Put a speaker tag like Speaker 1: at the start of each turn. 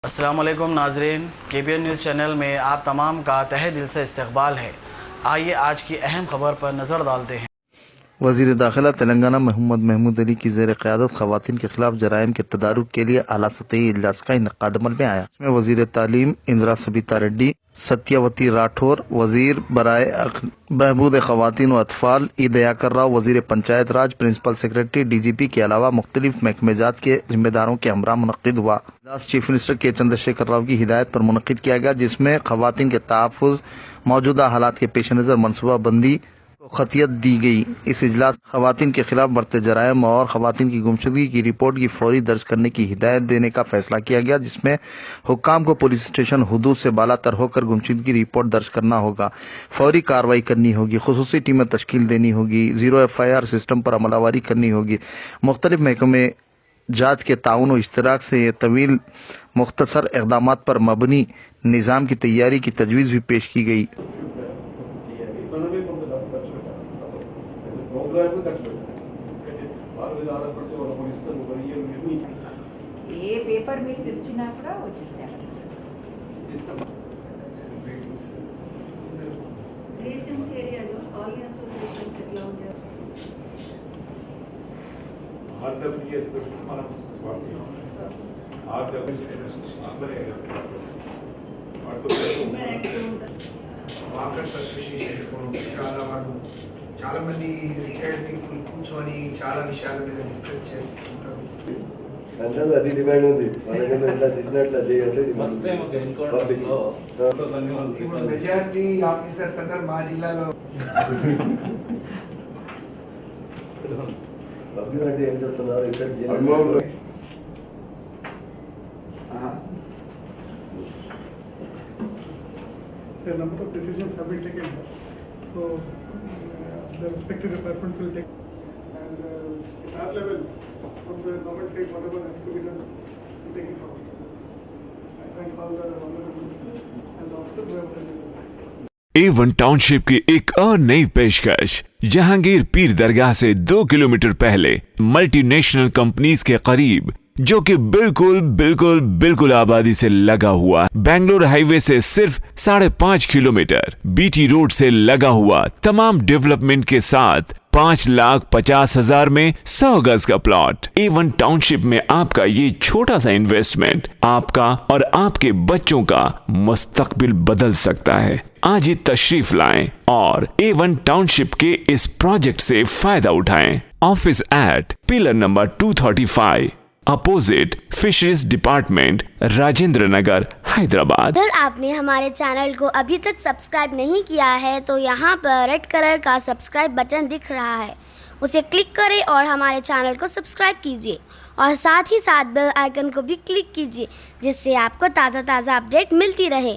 Speaker 1: अस्सलाम वालेकुम नाजरीन, KPN न्यूज़ चैनल में आप तमाम का तहे दिल से इस्तकबाल है। आइए आज की अहम खबर पर नज़र डालते हैं।
Speaker 2: वज़ीर दाखिला तेलंगाना मोहम्मद महमूद अली की ज़ेर क़यादत ख़वातीन के खिलाफ जराइम के तदारुक के लिए आला सतही इजलास का इनक़ाद अमल में आया। इसमें वज़ीर तालीम इंदिरा सबिता रेड्डी, सत्यावती राठौर, वज़ीर बराए बहबूद ख़वातीन व अतफ़ाल ई दयाकर राव, वज़ीर पंचायत राज, प्रिंसिपल सेक्रेटरी, DGP के अलावा मुख्तलिफ महकमेजात के ज़िम्मेदारों के हमरा मुनक़्क़िद हुआ। इजलास चीफ मिनिस्टर के चंद्रशेखर राव की हिदायत पर मुनक़्क़िद किया गया, जिसमें ख़वातीन के तहफ़्फ़ुज़, मौजूदा हालात के पेश नज़र मनसूबा बंदी को खतियत दी गई। इस इजलास ख़वातीन के खिलाफ बढ़ते जराइम और ख़वातीन की गुमशुदगी की रिपोर्ट की फौरी दर्ज करने की हिदायत देने का फैसला किया गया, जिसमें हुक्काम को पुलिस स्टेशन हुदूद से बालातर होकर गुमशुदगी की रिपोर्ट दर्ज करना होगा, फौरी कार्रवाई करनी होगी, खुसूसी टीमें तश्कील देनी होगी, ज़ीरो FIR सिस्टम पर अमलावरी करनी होगी। मुख्तलिफ महकमे जात के ताउन व इश्तराक से ये तवील मुख्तसर इक़दामात पर मबनी निज़ाम की तैयारी की तजवीज़ भी पेश की गई।
Speaker 3: ఏ పేపర్ మీకు తెలిసినా కూడా వచ్చేసారు. జిహెచ్ఎంసీ ఏరియాలో కాలనీ అసోసియేషన్స్ ఎట్లా ఉంటారు?
Speaker 4: ఆర్డబ్ల్యూఎస్ మనం
Speaker 5: వాకర్స్ అసోసియేషన్స్ చాలా మంది రిటైర్డ్ పీపుల్ కూర్చొని చాలా విషయాల మీద డిస్కస్ చేస్తుంటారు.
Speaker 6: అంటే అది డిమాండ్ ఉంది, మనకేదో ఇట్లా చేసినట్లా చేయండి.
Speaker 5: ఇప్పుడు మెజారిటీ ఆఫీసర్స్ అందరు మా జిల్లాలో.
Speaker 6: పబ్లిక్ అంటే ఏం చెప్తున్నారు ఇక్కడ
Speaker 7: A number of decisions have been taken, so the respective departments will take, and at our level, from the government side, whatever has to be done, we take it forward. I thank all the honorable ministers and the officers who have done.
Speaker 8: A1 township की एक और नई पेशकश जहांगीर पीर दरगाह से 2 kilometre पहले multinational companies के करीब, जो कि बिल्कुल आबादी से लगा हुआ, बेंगलोर हाईवे से सिर्फ 5.5 किलोमीटर, BT रोड से लगा हुआ, तमाम डेवलपमेंट के साथ 5,50,000 में 100 गज का प्लॉट। A1 टाउनशिप में आपका ये छोटा सा इन्वेस्टमेंट आपका और आपके बच्चों का मुस्तकबिल बदल सकता है। आज ही तशरीफ लाएं और A1 टाउनशिप के इस प्रोजेक्ट से फायदा उठाएं। Office at pillar number 235 opposite fisheries department, Rajendra Nagar, Hyderabad.
Speaker 9: अगर आपने हमारे चैनल को अभी तक सब्सक्राइब नहीं किया है तो यहाँ पर रेड कलर का सब्सक्राइब बटन दिख रहा है, उसे क्लिक करें और हमारे चैनल को सब्सक्राइब कीजिए और साथ ही साथ बेल आइकन को भी क्लिक कीजिए, जिससे आपको ताज़ा अपडेट मिलती रहे।